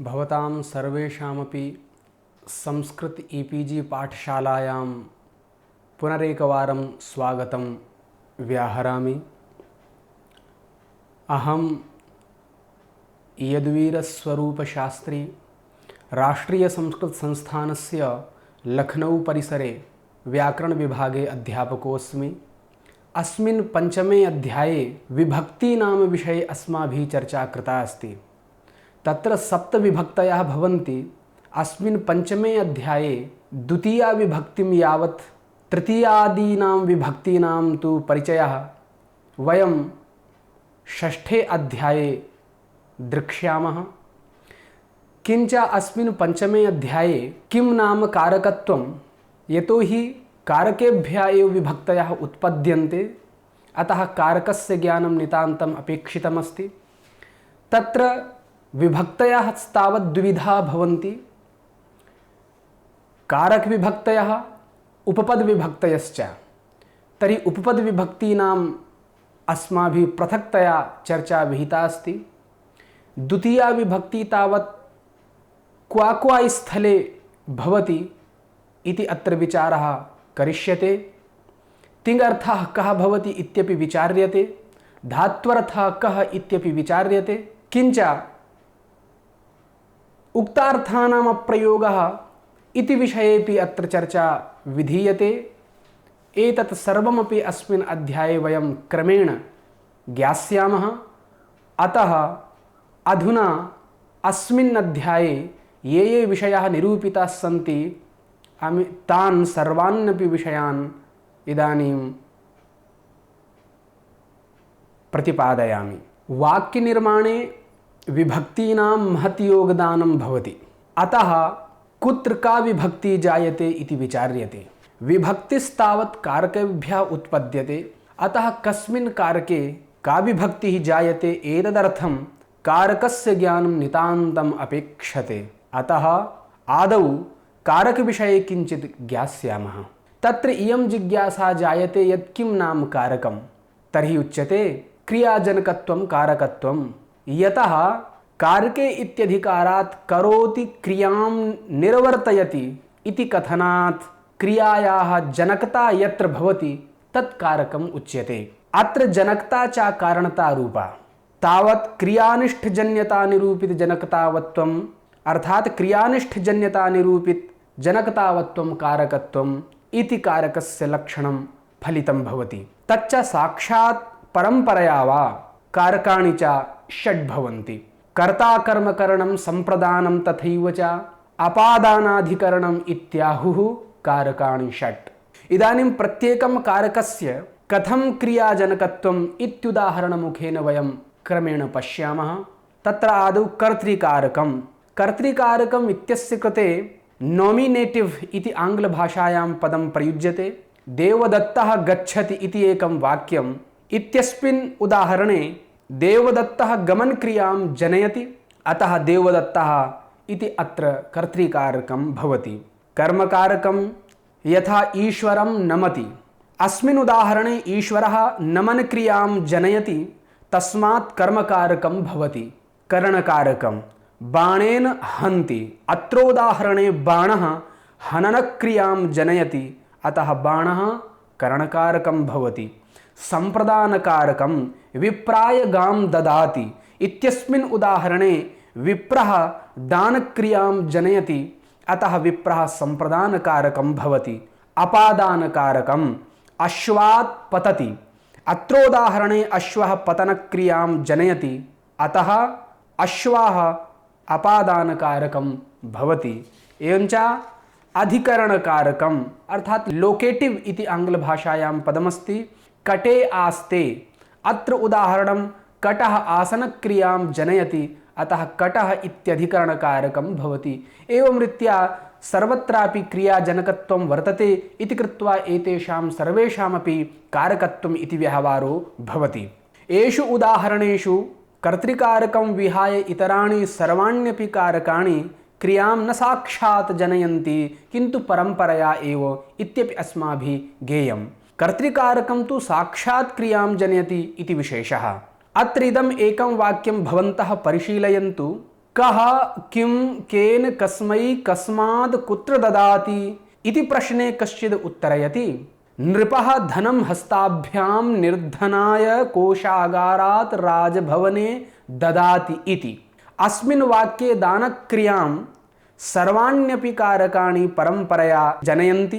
भवतां सर्वेषामपि संस्कृत ईपीजी पाठशालायां पुनरेकवारं स्वागतं व्याहरामि। अहं यदुवीरस्वरूपशास्त्री राष्ट्रीयसंस्कृतसंस्थानस्य लखनऊ परिसरे व्याकरणविभागे अध्यापकोऽस्मि। अस्मिन् पञ्चमे अध्याये विभक्ति नाम विषये अस्माभिः चर्चा कृता अस्ति। तत्र सप्तविभक्तयः भवन्ति। अस्मिन् पञ्चमे अध्याये द्वितीया विभक्तिं यावत् तृतीयादीनां विभक्तीनां तु परिचयः वयं षष्ठे अध्याये द्रक्ष्यामः। किञ्च अस्मिन् पञ्चमे अध्याये किं नाम कारकत्वं, यतोहि कारकेभ्यः एव विभक्तयः उत्पद्यन्ते, अतः कारकस्य ज्ञानं नितान्तम् अपेक्षितमस्ति। तत्र विभक्तयः तावत् द्विविधाः भवन्ति। कारकविभक्तयः उपपदविभक्तयश्च। तर्हि उपपदविभक्तीनाम् अस्माभिः पृथक्तया चर्चा विहिता अस्ति। द्वितीया विभक्ति तावत् क्वा स्थले भवति इति अत्र विचारः करिष्यते। तिङर्थः कः भवति इत्यपि विचार्यते, धात्वर्थः कः इत्यपि विचार्यते। किञ्च उक्तार्थानां प्रयोगः इति विषयेपि अत्र चर्चा विधीयते। एतत् सर्वमपि अस्मिन् अध्याये वयं क्रमेण ज्ञास्यामः। अतः अधुना अस्मिन् अध्याये ये विषयाः निरूपिताः सन्ति तान् सर्वानपि विषयान् इदानीं प्रतिपादयामि। वाक्यनिर्माणे विभक्तीनां महत् योगदानं भवति। अतः कुत्र का विभक्ति जायते इति विचार्यते। विभक्तिस्तावत् कारकेभ्यः उत्पद्यते, अतः कस्मिन् कारके का विभक्तिः जायते एतदर्थं कारकस्य ज्ञानं नितान्तम् अपेक्षते। अतः आदौ कारकविषये किञ्चित् ज्ञास्यामः। तत्र इयं जिज्ञासा जायते यत् किं नाम कारकं। तर्हि उच्यते क्रियाजनकत्वं कारकत्वं। यतः कारके इत्यधिकारात् करोति क्रियां निर्वर्तयति इति कथनात् क्रियायाः जनकता यत्र भवति तत् कारकम् उच्यते। अत्र जनकता च कारणता रूपा। तावत् क्रियानिष्ठजन्यता निरूपित जनकतावत्वम् अर्थात् क्रियानिष्ठजन्यता निरूपित जनकतावत्वं कारकत्वम् इति कारकस्य लक्षणं फलितं भवति। तच्च साक्षात् परम्परया वा कारकाणि च षड् भवन्ति। कर्ता कर्मकरणं संप्रदानं तथैव च अपादानाधिकरणम् इत्याहुः कारकाणि षट्। इदानीं प्रत्येकं कारकस्य कथं क्रियाजनकत्वम् इत्युदाहरणमुखेन वयं क्रमेण पश्यामः। तत्र आदौ कर्तृकारकम्। कर्तृकारकम् इत्यस्य कृते नॉमिनेटिव इति आङ्ग्लभाषायां पदं प्रयुज्यते। देवदत्तः गच्छति इति एकं वाक्यम् इत्यस्मिन् उदाहरणे देवदत्तः गमनक्रियां जनयति, अतः देवदत्तः इति अत्र कर्तृकारकं भवति। कर्मकारकं यथा ईश्वरं नमति, अस्मिन् उदाहरणे ईश्वरः नमनक्रियां जनयति, तस्मात् कर्मकारकं भवति। करणकारकं बाणेन हन्ति, अत्रोदाहरणे बाणः हननक्रियां जनयति, अतः बाणः करणकारकं भवति। संप्रदानकारकं विप्राय गां ददाति इत्यस्मिन् उदाहरणे विप्रः दानक्रियां जनयति, अतः विप्रः संप्रदानकारकं भवति। अपादानकारकं अश्वात् पतति, अत्रोदाहरणे अश्वः पतनक्रियां जनयति, अतः अश्वाः अपादानकारकं भवति। एवञ्च अधिकरणकारकम् अर्थात् लोकेटिव इति आङ्ग्लभाषायां पदमस्ति। कटे आस्ते, अत्र उदाहरणं कटः आसनक्रियां जनयति, अतः कटः इत्यधिकरणकारकं भवति। एवं रीत्या सर्वत्रापि क्रियाजनकत्वं वर्तते इति कृत्वा एतेषां सर्वेषामपि कारकत्वम् इति व्यवहारो भवति। एषु उदाहरणेषु कर्तृकारकं विहाय इतराणि सर्वाण्यपि कारकाणि क्रियां न साक्षात् जनयन्ति, किन्तु परम्परया एव इत्यपि अस्माभिः ज्ञेयम्। कर्तृकारकं तु साक्षात् क्रियां जनयति इति विशेषः। अत्र इदम् एकं वाक्यं भवन्तः परिशीलयन्तु। कः किं केन कस्मै कस्माद् कुत्र ददाति इति प्रश्ने कश्चिद् उत्तरयति नृपः धनं हस्ताभ्यां निर्धनाय कोषागारात् राजभवने ददाति इति। अस्मिन् वाक्ये दानक्रियां सर्वाण्यपि कारकाणि परम्परया जनयन्ति,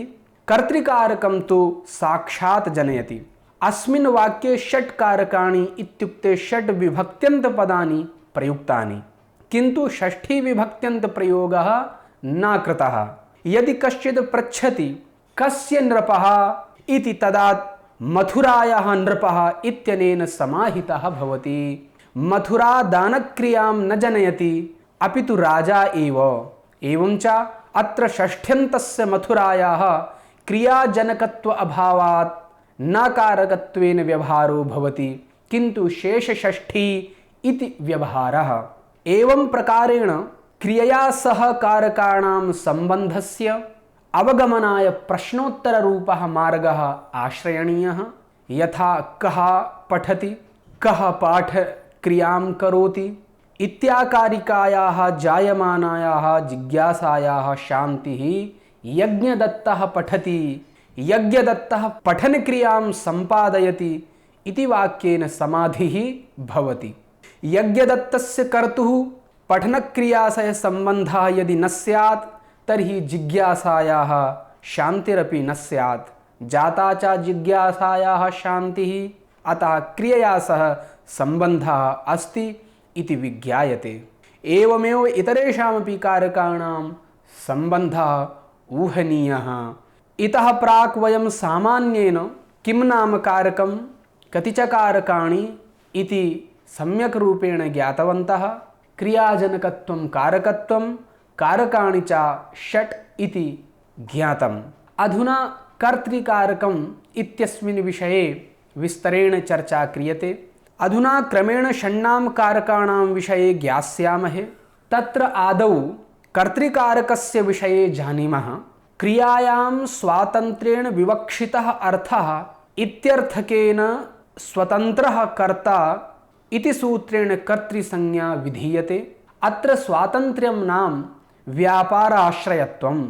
कर्तृकारकं तु साक्षात् जनयति। अस्मिन् वाक्ये षट् कारकाणि इत्युक्ते षट् विभक्त्यन्तपदानि प्रयुक्तानि, किन्तु षष्ठी विभक्त्यन्त प्रयोगः न कृतः। यदि कश्चित् पृच्छति कस्य नृपः इति तदा मथुरायाः नृपः इत्यनेन समाहितः भवति। मथुरा दानक्रियां न जनयति अपि तु राजा एव। एवञ्च अत्र षष्ठ्यन्तस्य मथुरायाः क्रियाजनकत्व अभावात् नकारकत्वेन व्यवहारो भवति, किन्तु शेषषष्ठी इति व्यवहारः। एवं प्रकारेण क्रियया सह कारकाणां सम्बन्धस्य अवगमनाय प्रश्नोत्तररूपः मार्गः आश्रयणीयः। यथा कः पठति, कः पाठ क्रियां करोति इत्याकारिकायाः जायमानायाः जिज्ञासायाः शान्तिः यज्ञदत्तः पठति, यज्ञदत्तः पठनक्रियां सम्पादयति इति वाक्येन समाधिः भवति। यज्ञदत्तस्य कर्तुः पठनक्रिया सह सम्बन्धः यदि न स्यात् तर्हि जिज्ञासायाः शान्तिरपि न स्यात्। जाता च जिज्ञासायाः शान्तिः, अतः क्रियया सह सम्बन्धः अस्ति इति विज्ञायते। एवमेव इतरेषामपि कारकाणां सम्बन्धः ऊहनीयः। इतः प्राक् वयं सामान्येन किं नाम कारकं, कति च कारकाणि इति सम्यक् रूपेण ज्ञातवन्तः। क्रियाजनकत्वं कारकत्वं, कारकाणि च षट् इति ज्ञातम्। अधुना कर्तृकारकम् इत्यस्मिन् विषये विस्तरेण चर्चा क्रियते। अधुना क्रमेण षण्णां कारकाणां विषये ज्ञास्यामहे। तत्र आदौ कर्तृकारकस्य विषये जानीमः। क्रियायां स्वातन्त्र्येण विवक्षितः अर्थः इत्यर्थकेन स्वतन्त्रः कर्ता इति सूत्रेण कर्तृसंज्ञा विधीयते। अत्र स्वातन्त्र्यं नाम व्यापाराश्रयत्वं,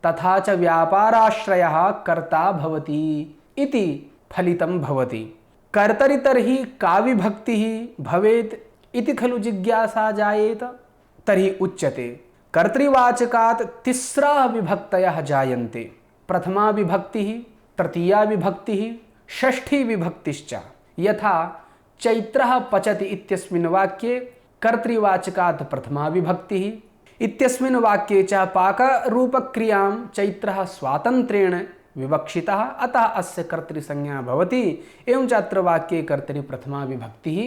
तथा च व्यापाराश्रयः कर्ता भवति इति फलितं भवति। कर्तरि तर्हि का विभक्तिः भवेत् इति खलु जिज्ञासा जायेत। तर्हि उच्यते कर्तृवाचकात् तिस्रः विभक्तयः जायन्ते। प्रथमा विभक्तिः, तृतीया विभक्तिः, षष्ठी विभक्तिश्च। यथा चैत्रः पचति इत्यस्मिन् वाक्ये कर्तृवाचकात् प्रथमा विभक्तिः, इत्यस्मिन् वाक्ये च पाकरूपक्रियां चैत्रः स्वातन्त्र्येण विवक्षितः, अतः अस्य कर्तृसंज्ञा भवति। एवं च अत्र वाक्ये कर्तरि प्रथमा विभक्तिः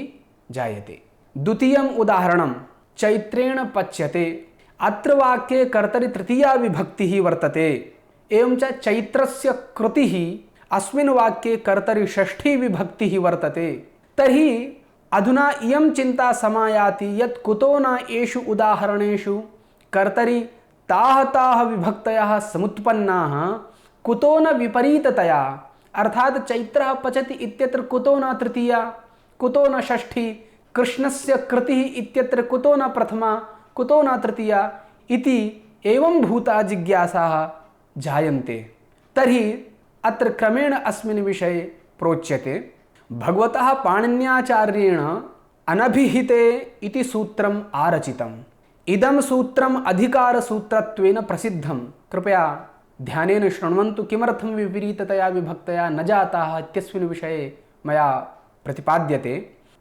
जायते। द्वितीयम् उदाहरणं चैत्रेण पच्यते। अत्र वाक्ये कर्तरि तृतीया विभक्तिः वर्तते। एवं च चैत्रस्य कृतिः अस्मिन् वाक्ये कर्तरि षष्ठी विभक्तिः वर्तते। तर्हि अधुना इयं चिन्ता समायाति यत् कुतो न एषु उदाहरणेषु कर्तरि ताः विभक्तयः समुत्पन्नाः, कुतो न विपरीततया। अर्थात चैत्रः पचति इत्यत्र कुतो न तृतीया, कुतो न षष्ठी, कृष्णस्य कृतिः इत्यत्र कुतो न प्रथमा, कुतो न तृतीया इति एवं भूता जिज्ञासाः जायन्ते। तर्हि अत्र क्रमेण अस्मिन् विषये प्रोच्यते। भगवतः पाणिन्याचार्येण अनभिहिते इति सूत्रम् आरचितम्। इदं सूत्रम् अधिकारसूत्रत्वेन प्रसिद्धं। कृपया ध्यानेन शृण्वन्तु। किमर्थं विपरीततया विभक्तया न जाताः इत्यस्मिन् विषये मया प्रतिपाद्यते।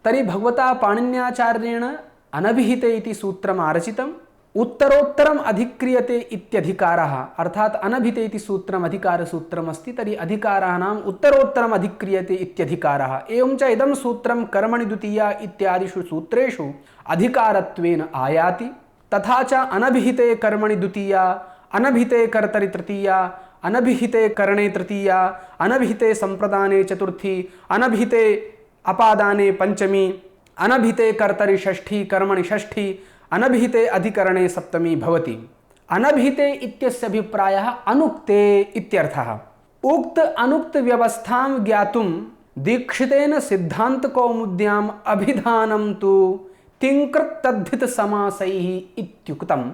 तर्हि भगवता पाणिन्याचार्येण अनभिहिते इति सूत्रम् आरचितम्। उत्तरोत्तरम् अधिक्रियते इत्यधिकारः, अर्थात् अनभिहिते इति सूत्रम् अधिकारसूत्रम् अस्ति। तर्हि अधिकाराणाम् उत्तरोत्तरम् अधिक्रियते इत्यधिकारः। एवं च इदं सूत्रं कर्मणि द्वितीया इत्यादिषु सूत्रेषु अधिकारत्वेन आयाति। तथा च अनभिहिते कर्मणि द्वितीया, अनभिहिते कर्तरि तृतीया, अनभिहिते करणे तृतीया, अनभिहिते संप्रदाने चतुर्थी, अनभिहिते अपादाने पंचमी, अनभिहिते कर्तरि षष्ठी, कर्मणि षष्ठी, अनभिहिते अधिकरणे सप्तमी भवति। अनभिहिते इत्यस्य अभिप्रायः अनुक्ते इत्यर्थः। उक्त अनुक्त व्यवस्थां ज्ञातुं दीक्षितेन सिद्धान्तकौमुद्याम् अभिधानं तु तिङ्कृत् तद्धित समासैः इत्युक्तम्।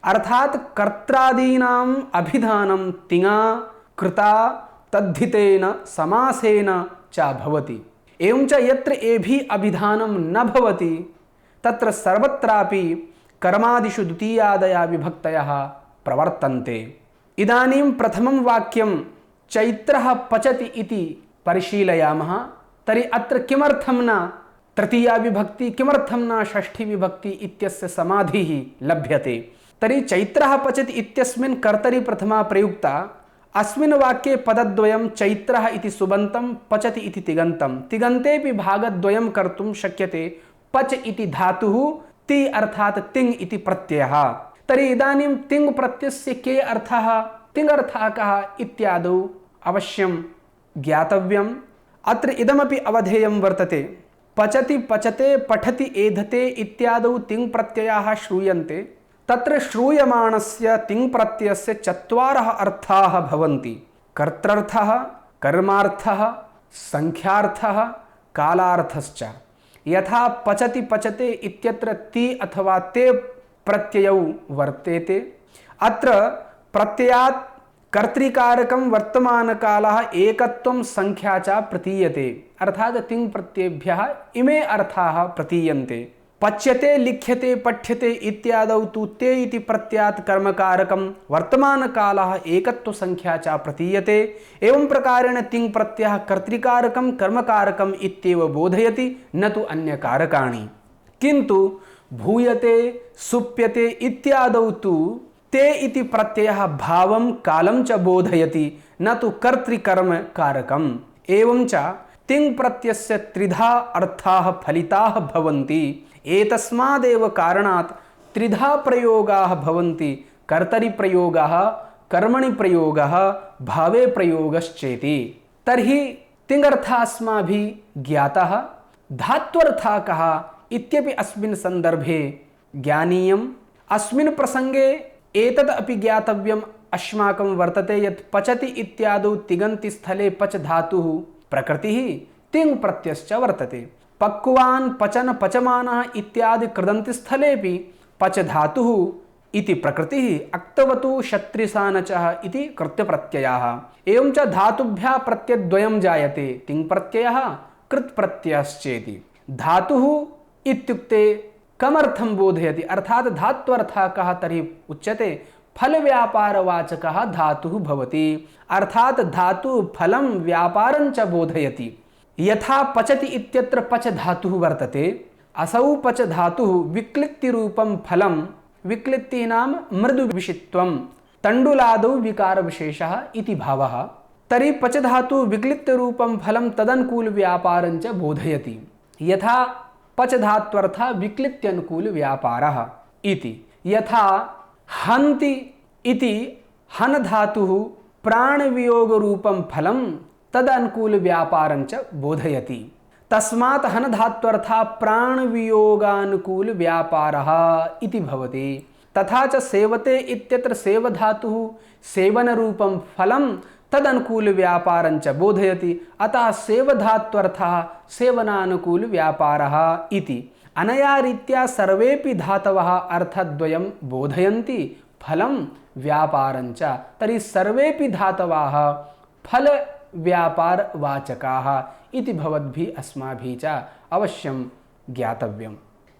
अर्थात कर्त्रादीनाम् अभिधानं तिङा कृता तद्धितेन समासेन च भवति। एवं च यत्र एभि अभिधानं न भवति तत्र सर्वत्रापि कर्मादिषु द्वितीयादया विभक्तयः प्रवर्तन्ते। इदानीं प्रथमं वाक्यं चैत्रः पचति इति परिशीलयामः। तर्हि अत्र किमर्थं न तृतीया विभक्ति, किमर्थं न षष्ठी विभक्ति इत्यस्य समाधिः लभ्यते। तर्हि चैत्रः पचति इत्यस्मिन् कर्तरि प्रथमा प्रयुक्ता। अस्मिन् वाक्ये पदद्वयं चैत्रः इति सुबन्तं, पचति इति तिङन्तं। तिङन्तेऽपि भागद्वयं कर्तुं शक्यते। पच इति धातुः, ति अर्थात् तिङ् इति प्रत्ययः। तर्हि इदानीं तिङ् प्रत्ययस्य के अर्थः, तिङर्थः कः इत्यादौ अवश्यं ज्ञातव्यम्। अत्र इदमपि अवधेयं वर्तते। पचति, पचते, पठति, एधते इत्यादौ तिङ् प्रत्ययाः श्रूयन्ते। तत्र श्रूयमाणस्य तिङ् प्रत्ययस्य चत्वारः अर्थाः भवन्ति। कर्तृर्थः, कर्मार्थः, संख्यार्थः, कालार्थश्च। यथा पचति पचते इत्यत्र ति अथवा ते प्रत्ययौ वर्तेते। अत्र प्रत्ययात् कर्तृकारकं वर्तमानकालः एकत्वं संख्या च प्रतीयते। अर्थात् तिङ् प्रत्ययेभ्यः इमे अर्थाः प्रतीयन्ते। पच्यते, लिख्यते, पठ्यते इत्यादौ तु ते इति प्रत्ययात् कर्मकारकं वर्तमानकालः एकत्वसंख्या च प्रतीयते। एवं प्रकारेण तिङ् प्रत्ययः कर्तृकारकं कर्मकारकम् इत्येव बोधयति, न तु अन्यकारकाणि। किन्तु भूयते, सुप्यते इत्यादौ तु ते इति प्रत्ययः भावं कालं च बोधयति, न तु कर्तृकर्मकारकम्। एवं च तिङ् प्रत्ययस्य त्रिधा अर्थाः फलिताः भवन्ति। एतस्मादेव कारणात् त्रिधा प्रयोगाः भवन्ति। कर्तरि प्रयोगः, कर्मणि प्रयोगः, भावे प्रयोगश्चेति। तर्हि तिङर्थः अस्माभिः ज्ञातः। धात्वर्थः कः इत्यपि अस्मिन् सन्दर्भे ज्ञानीयम्। अस्मिन् प्रसङ्गे एतद् अपि ज्ञातव्यम् अस्माकं वर्तते यत् पचति इत्यादौ तिङन्ति स्थले पच धातुः प्रकृतिः तिङ् प्रत्ययश्च वर्तते। पक्वान्, पचन, पचमानः इत्यादि कृदन्ति स्थलेपि पच धातुः इति प्रकृतिः। अक्तवतु, शत्रिसानचः इति कृत्यप्रत्ययाः। एवं च धातुभ्यः प्रत्ययद्वयं जायते, तिङ् प्रत्ययः, कृत् प्रत्ययश्चेति। धातुः इत्युक्ते कमर्थं बोधयति, अर्थात् धात्वर्थः कः तर्हि उच्यते फलव्यापारवाचकः धातुः भवति। अर्थात् धातुः फलं व्यापारं च बोधयति। यथा पचति इत्यत्र पच धातुः वर्तते। असौ पच धातुः विक्लित्तिरूपं फलं, विक्लित्तिः नाम मृदुविषित्वं, तण्डुलादौ विकारविशेषः इति भावः। तर्हि पच धातुः विक्लित्तिरूपं फलं तदनुकूलव्यापारं च बोधयति। यथा पच धात्वर्थः विक्लित्त्यनुकूलव्यापारः इति। यथा हन्ति इति हन धातुः प्राणवियोगरूपं फलं तदनुकूलव्यापारं च बोधयति। तस्मात् हन धात्वर्थः प्राणवियोगानुकूलव्यापारः इति भवति। तथा च सेवते इत्यत्र सेवधातुः सेवनरूपं फलं तदनुकूलव्यापारं च बोधयति। अतः सेवधात्वर्थः सेवनानुकूलव्यापारः इति। अनया रीत्या सर्वेपि धातवः अर्थद्वयं बोधयन्ति, फलं व्यापारं च। तर्हि सर्वेपि धातवः फल व्यापारवाचकाः इति भवद्भिः अस्माभिः च अवश्यं ज्ञातव्यम्।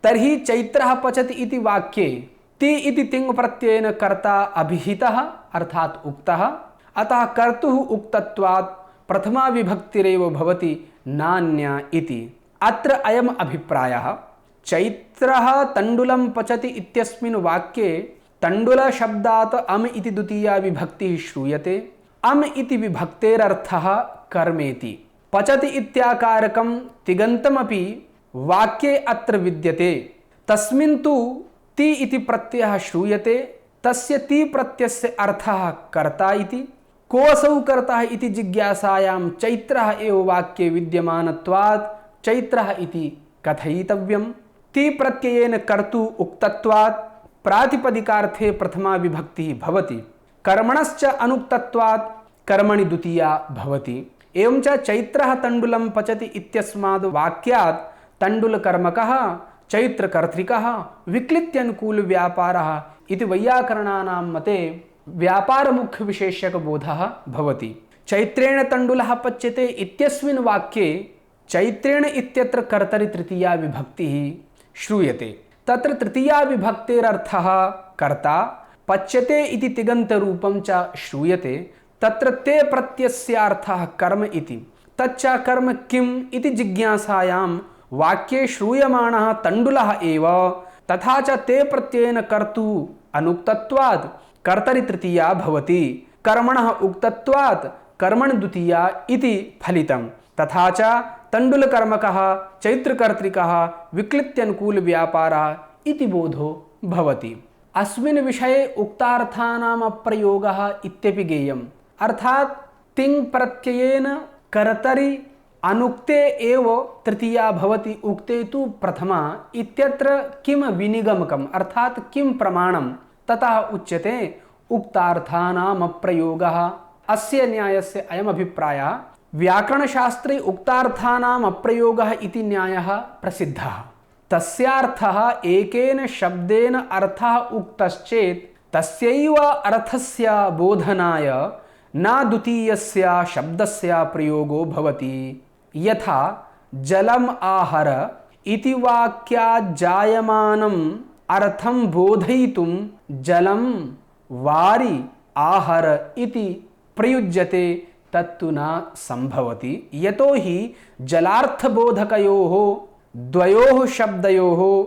तर्हि चैत्रः पचति इति वाक्ये ति इति तिङ् प्रत्ययेन कर्ता अभिहितः अर्थात् उक्तः। अतः कर्तुः उक्तत्वात् प्रथमा विभक्तिरेव भवति, नान्या इति। अत्र अयम् अभिप्रायः। चैत्रः तण्डुलं पचति इत्यस्मिन् वाक्ये तण्डुलशब्दात् अम् इति द्वितीया विभक्तिः श्रूयते। अम् इति विभक्तेरर्थः कर्मेति। पचति इत्याकारकं तिङन्तमपि वाक्ये अत्र विद्यते। तस्मिन् तु ति इति प्रत्ययः श्रूयते। तस्य ति प्रत्ययस्य अर्थः कर्ता इति। कोऽसौ कर्ता इति जिज्ञासायां चैत्रः एव वाक्ये विद्यमानत्वात् चैत्रः इति कथयितव्यम्। ति प्रत्ययेन कर्तु उक्तत्वात् प्रातिपदिकार्थे प्रथमा विभक्तिः भवति। कर्मणश्च अनुक्तत्वात् कर्मणि द्वितीया भवति। एवं च चैत्रः तण्डुलं पचति इत्यस्माद् वाक्यात् तण्डुलकर्मकः चैत्रकर्तृकः विक्लित्यनुकूलव्यापारः इति वैयाकरणानां मते व्यापारमुख्यविशेष्यकबोधः भवति। चैत्रेण तण्डुलः पच्यते इत्यस्मिन् वाक्ये चैत्रेण इत्यत्र कर्तरि तृतीया विभक्तिः श्रूयते। तत्र तृतीया विभक्तेरर्थः कर्ता, पच्यते इति तिङन्तरूपं च श्रूयते। तत्र ते प्रत्ययस्यार्थः कर्म इति। तच्च कर्म किम् इति जिज्ञासायां वाक्ये श्रूयमाणः तण्डुलः एव, तथा च ते प्रत्ययेन कर्तुः अनुक्तत्वात् कर्तरि तृतीया भवति, कर्मणः उक्तत्वात् कर्मणि द्वितीया इति फलितं। तथा च तण्डुलकर्मकः चैत्रकर्तृकः विक्लित्यनुकूलव्यापारः इति बोधो भवति। अस्मिन् विषये उक्तार्थानाम् अप्रयोगः इत्यपि ज्ञेयम्। अर्थात् तिङ् प्रत्ययेन कर्तरि अनुक्ते एव तृतीया भवति, उक्ते तु प्रथमा इत्यत्र किं विनिगमकम् अर्थात् किं प्रमाणं ततः उच्यते उक्तार्थानाम् अप्रयोगः। अस्य न्यायस्य अयम् अभिप्रायः। व्याकरणशास्त्रे उक्तार्थानाम् अप्रयोगः इति न्यायः प्रसिद्धः। तस्यार्थः एकेन शब्देन अर्थः उक्तश्चेत् तस्यैव अर्थस्य बोधनाय न द्वितीयस्य शब्दस्य प्रयोगो भवति। यथा जलम् आहर इति वाक्यात् जायमानम् अर्थं बोधयितुं जलं वारि आहर इति प्रयुज्यते, तत्तु न संभवति। यतो हि जलार्थबोधकयोः द्वयोः शब्दयोः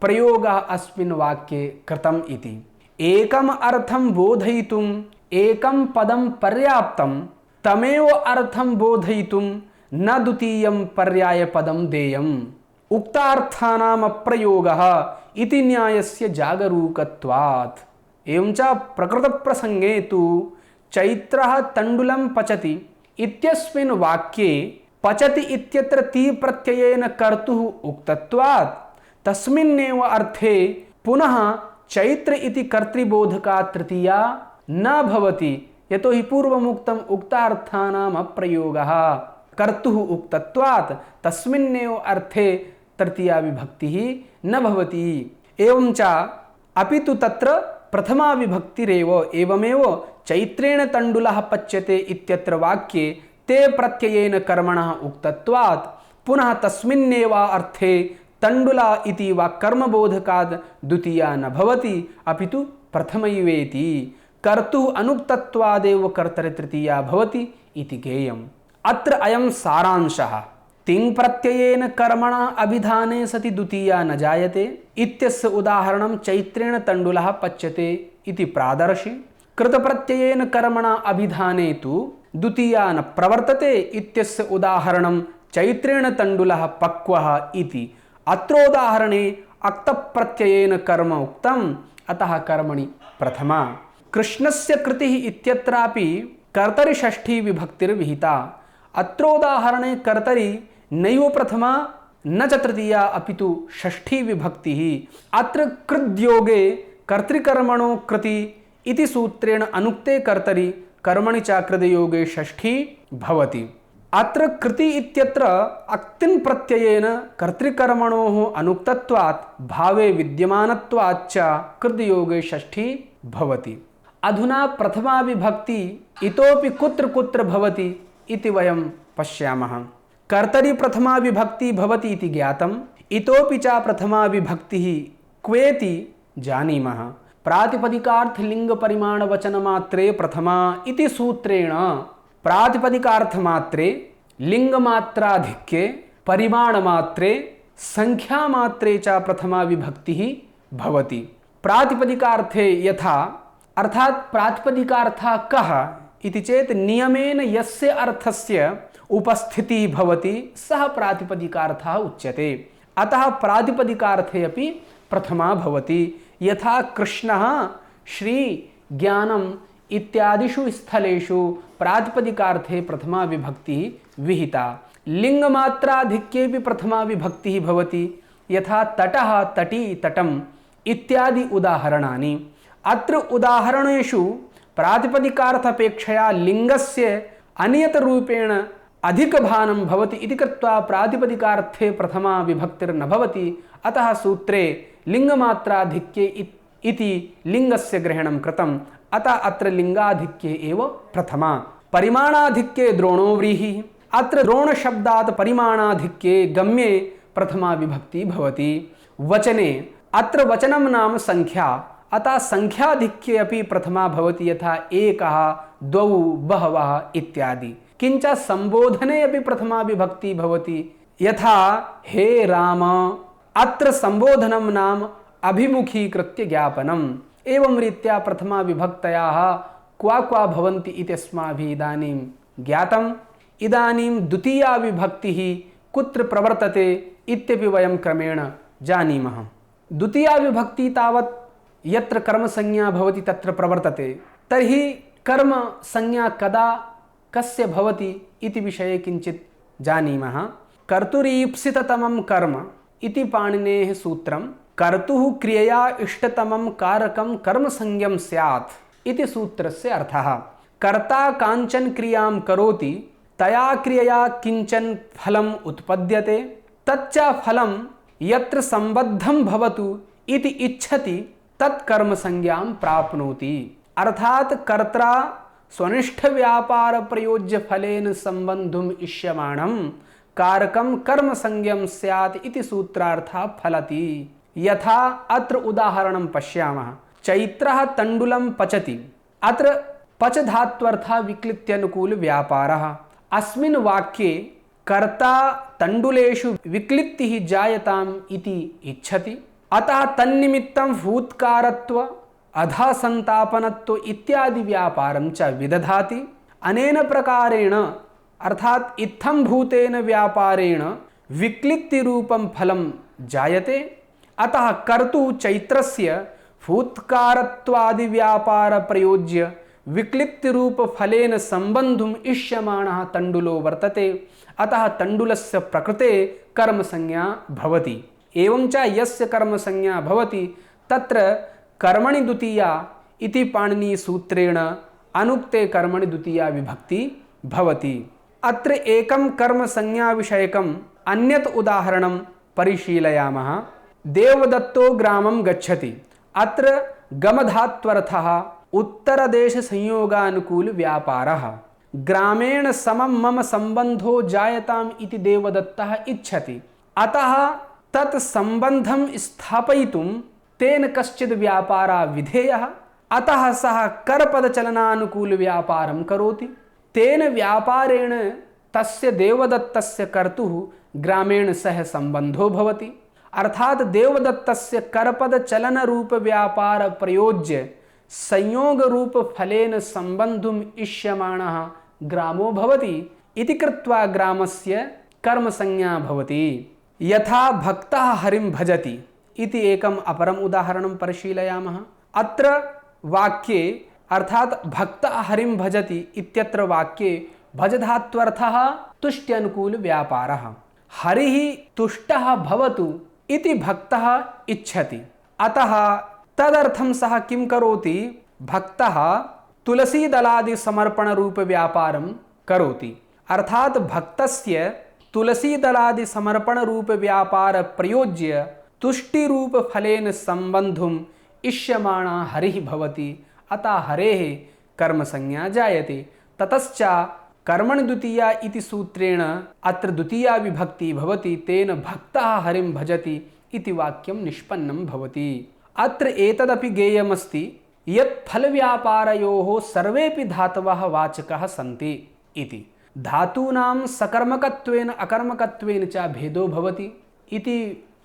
प्रयोगः अस्मिन् वाक्ये कृतम् इति। एकम् अर्थं बोधयितुम् एकं पदं पर्याप्तं, तमेव अर्थं बोधयितुं न द्वितीयं पर्यायपदं देयम्। उक्तार्थानाम् अप्रयोगः इति न्यायस्य जागरूकत्वात्। एवं च प्रकृतप्रसंगे तु चैत्रः तण्डुलं पचति इत्यस्मिन् वाक्ये पचति इत्यत्र ति प्रत्ययेन कर्तुः उक्तत्वात् तस्मिन्नेव अर्थे पुनः चैत्र इति कर्तृबोधका तृतीया न भवति। यतो हि पूर्वमुक्तम् उक्तार्थानाम् अप्रयोगः कर्तुः उक्तत्वात् तस्मिन्नेव अर्थे तृतीया विभक्तिः न भवति। एवं च अपि तु तत्र प्रथमा विभक्तिरेव। एवमेव चैत्रेण तण्डुलः पच्यते इत्यत्र वाक्ये ते प्रत्ययेन कर्मणः उक्तत्वात् पुनः तस्मिन्नेव अर्थे तण्डुला इति वा कर्मबोधकात् द्वितीया न भवति, अपि तु प्रथमैवेति। कर्तुः अनुक्तत्वादेव कर्तरि तृतीया भवति इति ज्ञेयम्। अत्र अयं सारांशः। तिङ् प्रत्ययेन कर्मणः अभिधाने सति द्वितीया न जायते इत्यस्य उदाहरणं चैत्रेण तण्डुलः पच्यते इति प्रादर्शि। कृतप्रत्ययेन कर्मणः अभिधाने तु द्वितीया न प्रवर्तते इत्यस्य उदाहरणं चैत्रेण तण्डुलः पक्वः इति। अत्रोदाहरणे अक्तप्रत्ययेन कर्म उक्तम्, अतः कर्मणि प्रथमा। कृष्णस्य कृतिः इत्यत्रापि कर्तरि षष्ठी विभक्तिर्विहिता। अत्रोदाहरणे कर्तरि नैव प्रथमा न च तृतीया अपि तु षष्ठी विभक्तिः। अत्र कृद्योगे कर्तृकर्मणो कृति इति सूत्रेण अनुक्ते कर्तरि कर्मणि च कृतयोगे षष्ठी भवति। अत्र कृति इत्यत्र अक्तिन् प्रत्ययेन कर्तृकर्मणोः अनुक्तत्वात् भावे विद्यमानत्वाच्च कृतयोगे षष्ठी भवति। अधुना प्रथमा विभक्ति इतोपि कुत्र कुत्र भवति इति वयं पश्यामः। कर्तरि प्रथमा विभक्ति भवति इति ज्ञातम्। इतोपि च प्रथमा विभक्तिः क्वेति जानीमः। प्रातिपदिकार्थलिङ्गपरिमाणवचनमात्रे प्रथमा इति सूत्रेण प्रातिपदिकार्थमात्रे लिङ्गमात्राधिक्ये परिमाणमात्रे संख्यामात्रे च प्रथमा विभक्तिः भवति। प्रातिपदिकार्थे यथा, अर्थात् प्रातिपदिकार्थः कः इति चेत् नियमेन यस्य अर्थस्य उपस्थितिः भवति सः प्रातिपदिकार्थः उच्यते। अतः प्रातिपदिकार्थे अपि प्रथमा भवति। यथा कृष्णः, श्री, ज्ञानम् इत्यादिषु स्थलेषु प्रातिपदिकार्थे प्रथमा विभक्तिः विहिता। लिङ्गमात्राधिक्येपि प्रथमा विभक्तिः भवति। यथा तटः, तटी, तटम् इत्यादि उदाहरणानि। अत्र उदाहरणेषु प्रातिपदिकार्थापेक्षया लिङ्गस्य अनियतरूपेण अधिकभानं भवति इति कृत्वा प्रातिपदिकार्थे प्रथमा विभक्तिर्न भवति। अतः सूत्रे लिङ्गमात्राधिक्ये इति लिङ्गस्य ग्रहणं कृतम्। अतः अत्र लिङ्गाधिक्ये एव प्रथमा। परिमाणाधिक्ये द्रोणो व्रीहिः। अत्र द्रोणशब्दात् परिमाणाधिक्ये गम्ये प्रथमा विभक्ति भवति। वचने अत्र वचनं नाम संख्या, अतः संख्याधिक्ये अपि प्रथमा भवति, यथा एकः, द्वौ, बहवः इत्यादि। किंच संबोधने अपि प्रथमा विभक्ति भवति, यथा हे राम। अत्र संबोधनं नाम अभिमुखीकृत्य ज्ञापनम्। एवं रीत्या प्रथमा विभक्तयाः क्वा क्वा भवन्ति इति अस्माभिः इदानीं ज्ञातम्। इदानीं द्वितीया विभक्तिः कुत्र प्रवर्तते इत्यपि वयं क्रमेण जानीमः। द्वितीया विभक्ति तावत् यत्र कर्मसंज्ञा भवति तत्र प्रवर्तते। तर्हि कर्मसंज्ञा कदा कस्य भवति इति विषये किञ्चित् जानीमः। कर्तुरीप्सिततमं कर्म इति पाणिनेः सूत्रं कर्तुः क्रियया इष्टतमं कारकं कर्मसंज्ञं स्यात् इति सूत्रस्य अर्थः। कर्ता काञ्चन क्रियां करोति, तया क्रियया किञ्चन फलम् उत्पद्यते, तच्च फलं यत्र संबद्धं भवतु इति इच्छति तत् कर्मसंज्ञां प्राप्नोति। अर्थात कर्ता स्वनिष्ठ व्यापार प्रयोज्य फलेन संबंधुम इष्यमाणं कारकं कर्मसंज्ञं स्यात् इति सूत्रार्थः फलति। यथा अत्र उदाहरणं पश्यामः। चैत्रः तण्डुलं पचति। अत्र पच धात्वर्थः विक्लित्त्यनुकूल व्यापारः। अस्मिन् वाक्ये कर्ता तण्डुलेषु विक्लित्तिः जायताम् इति इच्छति, अतः तन्निमित्तं फूत्कारत्व, अधासंतापनत्व इत्यादि व्यापारं च विदधाति। अनेन प्रकारेण अर्थात इत्थं भूतेन व्यापारेण विक्लित्तिरूपं फलं जायते। अतः कर्तुः चैत्रस्य फूत्कारत्वादि व्यापार प्रयोज्य विक्लित्तिरूप फलेन संबंधुम इष्यमाणः तण्डुलो वर्तते। अतः तण्डुलस्य प्रकृते कर्मसंज्ञा भवति। एवं च यस्य कर्मसंज्ञा भवति तत्र कर्मणि द्वितीया इति पाणिनीसूत्रेण अनुक्ते कर्मणि द्वितीया विभक्ति भवति। अत्र एकं कर्मसंज्ञा विषयकम् अन्यत् उदाहरणं परिशीलयामः। देवदत्तो ग्रामं गच्छति। अत्र गमधात्वर्थः उत्तरदेश संयोगानुकूल व्यापारः। ग्रामेण समं मम संबंधो जायताम् इति देवदत्तः इच्छति, अतः तत् संबंधं स्थापयितुं तेन कश्चित् व्यापारः विधेयः। अतः सः करपदचलनानुकूल व्यापारं करोति। तेन व्यापारेण तस्य देवदत्तस्य कर्तुः ग्रामेण सह संबंधो भवति। अर्थात देवदत्तस्य करपद चलन रूप व्यापार प्रयोज्य संयोग रूप फलेन संबंधुम इष्यमाणः ग्रामो भवति इति कृत्वा ग्रामस्य कर्मसंज्ञा भवति। यथा भक्तः हरिं भजति इति एकम् अपरम् उदाहरणं परिशीलयामः। अत्र वाक्ये अर्थात भक्तः हरिं भजति इत्यत्र वाक्ये भजधात्वर्थः तुष्ट्यनुकूल व्यापारः। हरिः तुष्टः भवतु इति भक्तः इच्छति, अतः तदर्थं सः किं करोति, भक्तः तुलसीदलादि समर्पण रूप व्यापारं करोति। अर्थात भक्तस्य तुलसीदलादि समर्पण रूप व्यापार प्रयोज्य तुष्टि रूप फलेन संबंधुम इष्यमाणः हरिः भवति। अतः हरेः कर्मसंज्ञा जायते। ततश्च कर्मणि द्वितीया इति सूत्रेण अत्र द्वितीया विभक्ति भवति। तेन भक्तः हरिं भजति इति वाक्यं निष्पन्नं भवति। अत्र एतदपि ज्ञेयमस्ति यत् फलव्यापारयोः सर्वेपि धातवः वाचकः सन्ति इति। धातूनां सकर्मकत्वेन अकर्मकत्वेन च भेदो भवति इति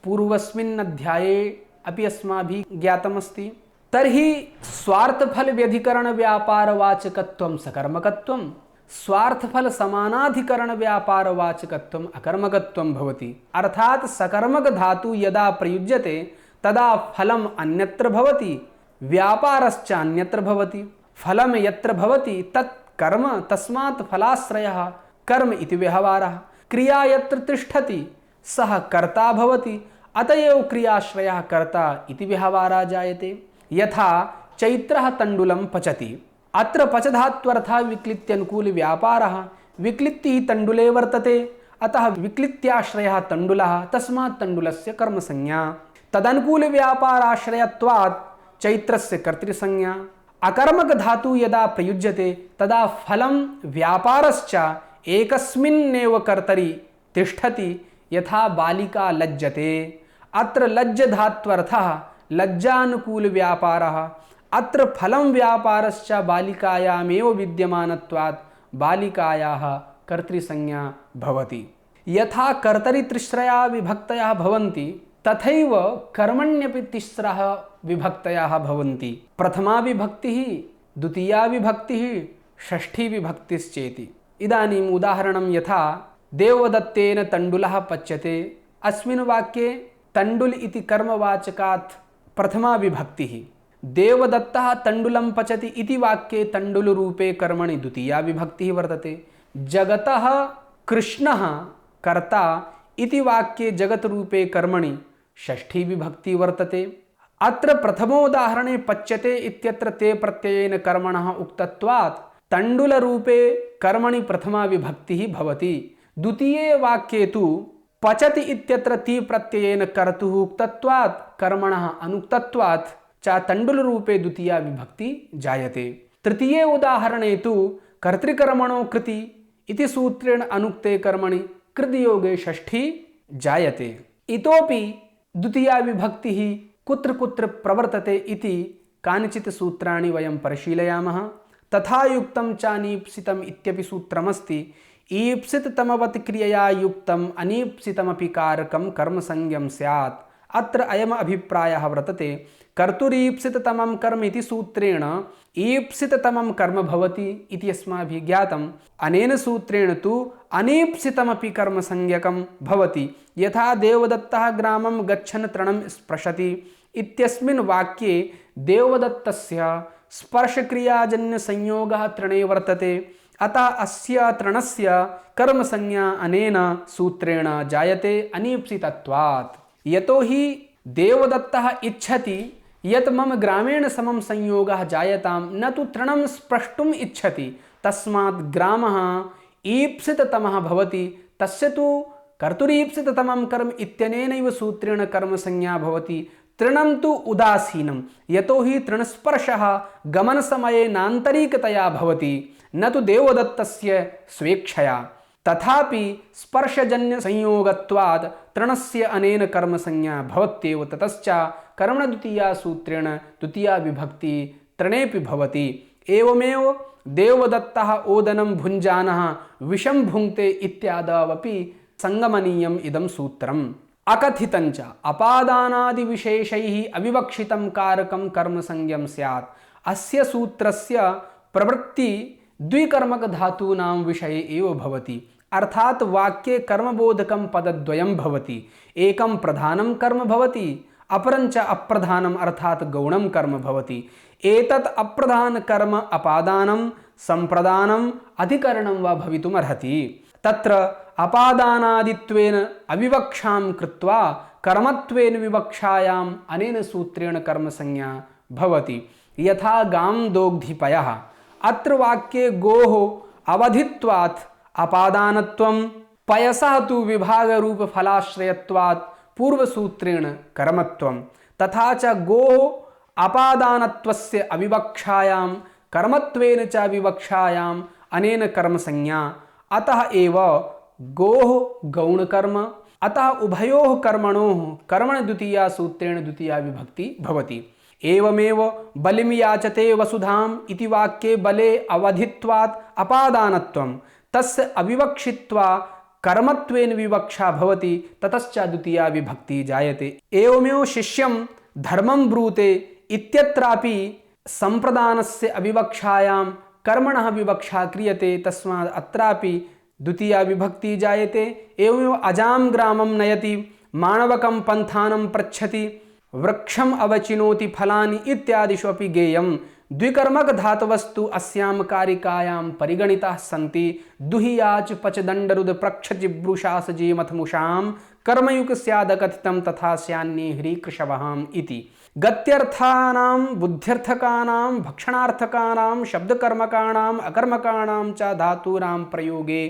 पूर्वस्मिन् अध्याये अपि अस्माभिः ज्ञातमस्ति। तर्हि स्वार्थफल व्यधिकरण व्यापार वाचकत्वं सकर्मकत्वं, स्वार्थफल समानाधिकरण व्यापार वाचकत्वं अकर्मकत्वं भवति। अर्थात सकर्मक धातु यदा प्रयुज्यते तदा फलम् अन्यत्र भवति, व्यापारश्च अन्यत्र भवति। फलं यत्र भवति तत् कर्म, तस्मात् फलाश्रयः कर्म इति व्यवहारः। क्रिया यत्र तिष्ठति सः कर्ता भवति, अतएव क्रियाश्रयः कर्ता इति व्यवहारः जायते। यथा चैत्रः तण्डुलं पचति। अत्र पचधात्वर्थः विक्लित्त्यनुकूल व्यापारः। विक्लित्तिः तण्डुले वर्तते, अतः विक्लित्त्याश्रयः तण्डुलः, तस्मात् तण्डुलस्य कर्मसंज्ञा। तदनुकूलव्यापाराश्रयत्वात् चैत्रस्य कर्तृसंज्ञा। अकर्मक धातु यदा प्रयुज्यते तदा फलं व्यापारश्च एकस्मिन्नेव कर्तरि तिष्ठति, यथा बालिका लज्जते। अत्र लज्ज धात्वर्थः लज्जानुकूल व्यापारः। अत्र फलं व्यापारश्च बालिकायामेव विद्यमानत्वात् बालिकायाः कर्तृसंज्ञा भवति। यथा कर्तरि तिस्रया विभक्तयः भवन्ति तथैव कर्मण्यपि तिस्रः विभक्तयः भवन्ति। प्रथमा विभक्तिः, द्वितीया विभक्तिः, षष्ठी विभक्तिश्चेति। इदानीम् उदाहरणं यथा देवदत्तेन तण्डुलः पच्यते। अस्मिन् वाक्ये तण्डुल इति कर्मवाचकात् प्रथमा विभक्तिः। देवदत्तः तण्डुलं पचति इति वाक्ये तण्डुलरूपे कर्मणि द्वितीया विभक्तिः वर्तते। जगतः कृष्णः कर्ता इति वाक्ये जगतरूपे कर्मणि षष्ठी विभक्तिः वर्तते। अत्र प्रथमोदाहरणे पच्यते इत्यत्र ते प्रत्ययेन कर्मणः उक्तत्वात् तण्डुलरूपे कर्मणि प्रथमा विभक्तिः भवति। द्वितीये वाक्ये तु पचति इत्यत्र ति प्रत्ययेन कर्तुः उक्तत्वात् कर्मणः अनुक्तत्वात् च तण्डुलरूपे द्वितीया विभक्ति जायते। तृतीये उदाहरणे तु कर्तृकर्मणो कृति इति सूत्रेण अनुक्ते कर्मणि कृतयोगे षष्ठी जायते। इतोपि द्वितीया विभक्तिः कुत्र कुत्र प्रवर्तते इति कानिचित् सूत्राणि वयं परिशीलयामः। तथा युक्तं च अनीप्सितम् इत्यपि सूत्रमस्ति। ईप्सिततमवत् क्रियया युक्तम् अनीप्सितमपि कारकं कर्मसंज्ञं स्यात्। अत्र अयम् अभिप्रायः वर्तते। कर्तुरीप्सिततमं कर्म इति सूत्रेण ईप्सिततमं कर्म भवति इति अस्माभिः ज्ञातम्। अनेन सूत्रेण तु अनीप्सितमपि कर्मसंज्ञकं भवति। यथा देवदत्तः ग्रामं गच्छन् तृणं स्पृशति इत्यस्मिन् वाक्ये देवदत्तस्य स्पर्शक्रियाजन्यसंयोगः तृणे वर्तते। अतः अस्य तृणस्य कर्मसंज्ञा अनेन सूत्रेण जायते अनीप्सितत्वात्। यतोहि देवदत्तः इच्छति यत् मम ग्रामेण समं संयोगः जायतां, न तु तृणं स्प्रष्टुम् इच्छति। तस्मात् ग्रामः ईप्सिततमः भवति। तस्य तु कर्तुरीप्सिततमं कर्म इत्यनेनैव सूत्रेण कर्मसंज्ञा भवति। तृणं तु उदासीनं, यतोहि तृणस्पर्शः गमनसमये नान्तरिकतया भवति, न तु देवदत्तस्य स्वेच्छया। तथापि स्पर्शजन्यसंयोगत्वात् तृणस्य अनेन कर्मसंज्ञा भवत्येव। ततश्च कर्मणद्वितीया सूत्रेण द्वितीया विभक्ति तृणेपि भवति। एवमेव देवदत्तः ओदनं भुञ्जानः विषं भुङ्क्ते इत्यादवपि संगमनीयम् इदं सूत्रम्। अकथितञ्च अपादानादिविशेषैः अविवक्षितं कारकं कर्मसंज्ञं स्यात्। अस्य सूत्रस्य प्रवृत्ति द्विकर्मकधातूनां विषये एव भवति। अर्थात् वाक्ये कर्मबोधकं पदद्वयं भवति। एकं प्रधानं कर्म भवति, अपरञ्च अप्रधानम् अर्थात् गौणं कर्म भवति। एतत् अप्रधानकर्म अपादानं, संप्रदानम्, अधिकरणं वा भवितुमर्हति। तत्र अपादानादित्वेन अविवक्षां कृत्वा कर्मत्वेन विवक्षायाम् अनेन सूत्रेण कर्मसंज्ञा भवति। यथा गां दोग्धिपयः। अत्र वाक्ये गोः अवधित्वात् अपादानत्वं, पयसः तु विभागरूपफलाश्रयत्वात् पूर्वसूत्रेण कर्मत्वं। तथा च गोः अपादानत्वस्य अविवक्षायां कर्मत्वेन च विवक्षायाम् अनेन कर्मसंज्ञा। अतः एव गोः गौणकर्म। अतः उभयोः कर्मणोः कर्मणद्वितीया सूत्रेण द्वितीया विभक्ति भवति। एवमेव बलिं याचते वसुधाम् इति वाक्ये बले अवधित्वात् अपादानत्वं, तस्य अविवक्षित्वा कर्मत्वेन विवक्षा भवति। ततश्च द्वितीया विभक्ति जायते। एवमेव शिष्यं धर्मं ब्रूते इत्यत्रापि संप्रदानस्य अविवक्षायां कर्मणः विवक्षा क्रियते। तस्मात् अत्रापि द्वितीया विभक्ति जायते। एवमेव अजां ग्रामं नयति, माणवकं पन्थानं पृच्छति, वृक्षम् अवचिनोति फलानि इत्यादिषु अपि गेयं। द्विकर्मकधातवस्तु अस्यां कारिकायां परिगणिताः सन्ति। दुहियाच पचदण्डरुद प्रक्षजिब्रुषासजीमथमुषां कर्मयुक् स्यादकथितं तथा स्यान्ये ह्रीकृशवहाम् इति। गत्यर्थानां बुद्ध्यर्थकानां भक्षणार्थकानां शब्दकर्मकाणां अकर्मकाणां च धातूनां प्रयोगे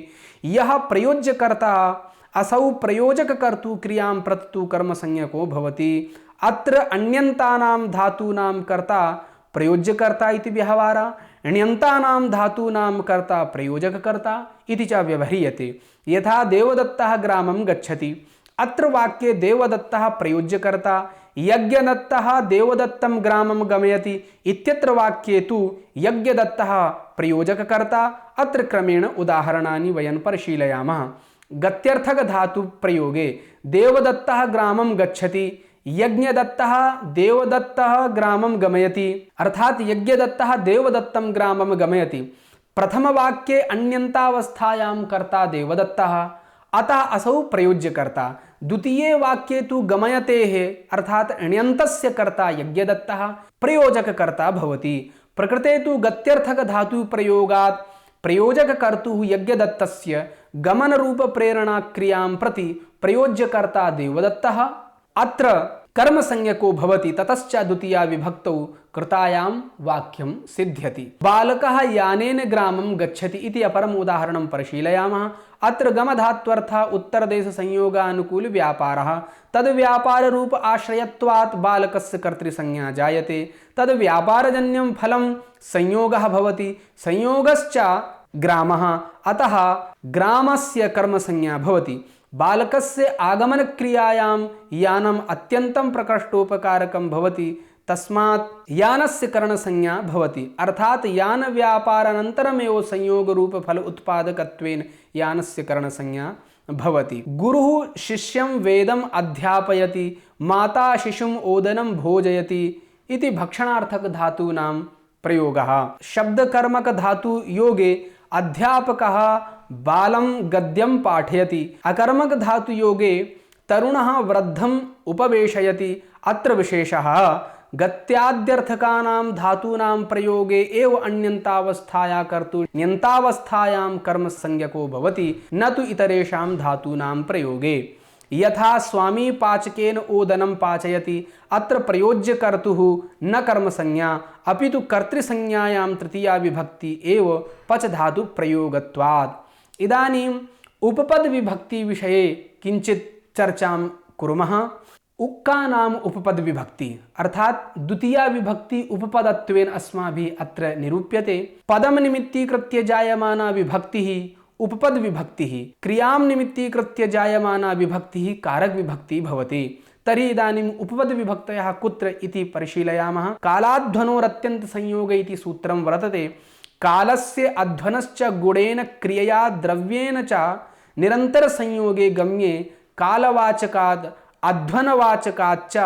यः प्रयोज्यकर्ता असौ प्रयोजककर्तृ क्रियां प्रततु कर्मसंज्ञको भवति। अत्र अन्यन्तानां धातूनां कर्ता प्रयोज्यकर्ता इति व्यवहारः, ण्यन्तानां धातूनां कर्ता प्रयोजककर्ता इति च व्यवह्रियते। यथा देवदत्तः ग्रामं गच्छति, अत्र वाक्ये देवदत्तः प्रयोज्यकर्ता, यज्ञदत्तः देवदत्तं ग्रामं गमयति इत्यत्र वाक्ये तु यज्ञदत्तः प्रयोजककर्ता। अत्र क्रमेण उदाहरणानि वयं परिशीलयामः। गत्यर्थक धातु प्रयोगे देवदत्तः ग्रामं गच्छति, यज्ञदत्तः देवदत्तः ग्रामं गमयति, अर्थात यज्ञदत्तः देवदत्तं ग्रामं गमयति। प्रथमवाक्ये अन्यन्तावस्थायां कर्ता देवदत्तः, अतः असौ प्रयोज्यकर्ता। द्वितीये वाक्ये तु गमयतेः अर्थात ण्यन्तस्य कर्ता यज्ञदत्तः प्रयोजककर्ता भवति। प्रकृते तु गत्यर्थक धातु प्रयोगात् प्रयोजककर्तुः यज्ञदत्तस्य गमनरूप प्रेरणा क्रियां प्रति प्रयोज्यकर्ता देवदत्तः अत्र कर्मसंज्ञको भवति। ततश्च द्वितीया विभक्तौ कृतायां वाक्यं सिद्ध्यति। बालकः यानेन ग्रामं गच्छति इति अपरम् उदाहरणं परिशीलयामः। अत्र गमधात्वर्थः उत्तरदेशसंयोगानुकूल व्यापारः, तद् व्यापाररूप आश्रयत्वात् बालकस्य कर्तृसंज्ञा जायते, तद् व्यापारजन्यं फलं संयोगः भवति, संयोगश्च ग्रामः, अतः ग्रामस्य कर्मसंज्ञा भवति। बालकस्य आगमनक्रियायां यानम् अत्यन्तं प्रकृष्टोपकारकं भवति, तस्मात् यानस्य करणसंज्ञा भवति। अर्थात यान व्यापारानन्तरमेव संयोगरूप फल उत्पादकत्वेन यानस्य करणसंज्ञा भवति। गुरुः शिष्यं वेदम् अध्यापयति, माता शिशुम् ओदनं भोजयति इति भक्षणार्थक धातूनां प्रयोगः। शब्दकर्मक धातु योगे अध्यापकः बालं गद्यं पाठयति, अकर्मक धातु योगे तरुणः वृद्धम् उपवेशयति। अत्र विशेषः गत्याद्यर्थकानां धातूनां प्रयोगे एव अन्यन्तावस्थाया कर्तुः ण्यन्तावस्थायां कर्मसंज्ञको भवति, न तु इतरेषां धातूनां प्रयोगे। यथा स्वामी पाचकेन ओदनं पाचयति, अत्र प्रयोज्यकर्तुः न कर्मसंज्ञा अपितु कर्तृसंज्ञायां तृतीया विभक्ति एव पच धातु प्रयोगत्वात्। इदानीम् उपपद विभक्ति विषये किंचित चर्चां कुर्मः। उक्का नाम उपपद विभक्ति अर्थात द्वितीया विभक्ति उपपदत्वेन अस्माभिः अत्र निरूप्यते। पदम निमित्तीकृत्य जायमाना विभक्तिः उपपद विभक्तिः, क्रियां निमित्तीकृत्य जायमाना विभक्तिः कारक विभक्तिः भवति। तर्हि इदानीम् उपपद विभक्तयः कुत्र इति परिशीलयामः। कालाध्वनोरत्यन्त संयोग इति सूत्रं वर्तते। कालस्य अध्वनश्च गुणेन क्रियया द्रव्येण च निरंतर संयोगे गम्ये कालवाचकात् अध्वनवाचकाच्च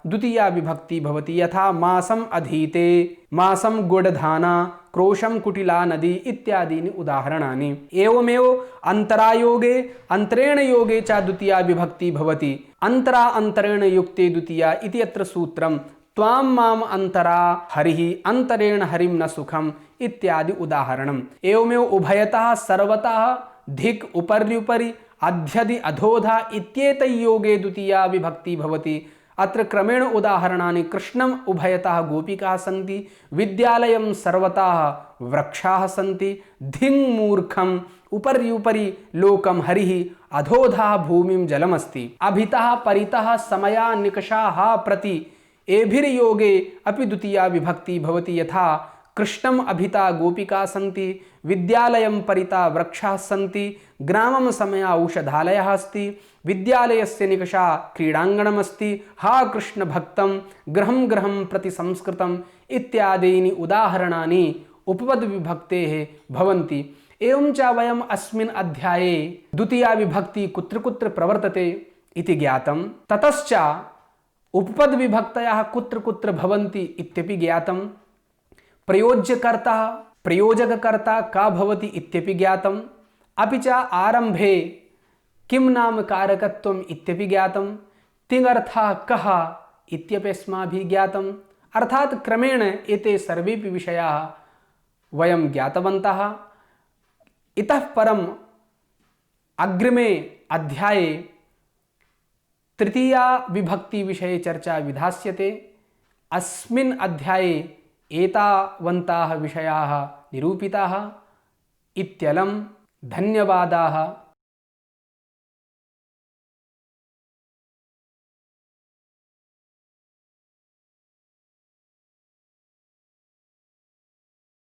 द्वितीया विभक्ति भवति। यथा मासम अधीते, मासम गुडधाना, क्रोशम कुटिला नदी इत्यादीनि उदाहरणानि। एवमेव अंतरायोगे अंतरेण योगे च द्वितीया विभक्ति भवति। अंतरा अंतरेण युक्ते द्वितीया इति अत्र सूत्रं। त्वां माम अंतरा हरिः अंतरेण हरिं न सुखम इत्यादि उदाहरणम्। एवमेव उभयतः सर्वतः धिक् उपर्युपरि अध्यदि अधोधा इत्येतयोगे द्वितीया विभक्ति भवति। अत्र क्रमेण उदाहरणानि। कृष्णम् उभयतः गोपिकाः सन्ति, विद्यालयं सर्वतः वृक्षाः सन्ति, धिङ् मूर्खम् उपर्युपरि लोकं हरिः अधोधा भूमिं जलमस्ति। अभितः परितः समया निकषाः प्रति एभिर्योगे अपि द्वितीया विभक्ति भवति। यथा कृष्णम् अभिता गोपिका सन्ति, विद्यालयं परिता वृक्षाः सन्ति, ग्रामं समया औषधालयः अस्ति, विद्यालयस्य निकषा क्रीडाङ्गणमस्ति, हा कृष्ण भक्तं गृहं गृहं प्रति संस्कृतम् इत्यादीनि उदाहरणानि उपपद विभक्तेः भवन्ति। एवं च वयम् अस्मिन् अध्याये द्वितीया विभक्ति कुत्र कुत्र प्रवर्तते इति ज्ञातं। ततश्च उपपद विभक्तयः कुत्र कुत्र भवन्ति इत्यपि ज्ञातं। प्रयोज्यकर्ता प्रयोजककर्ता का भवति इत्यपि ज्ञातम्। अपि च आरंभे किं नाम कारकत्वम् इत्यपि ज्ञातं। तिङर्थः कः इत्यपि अस्माभिः ज्ञातम्। अर्थात क्रमेण एते सर्वेपि विषयाः वयं ज्ञातवन्तः। इतः परम् अग्रिमे अध्याये तृतीया विभक्ति विषये चर्चा विधास्यते। अस्मिन् अध्याये एतावन्ताः विषयाः निरूपिताः इत्यलं। धन्यवादाः।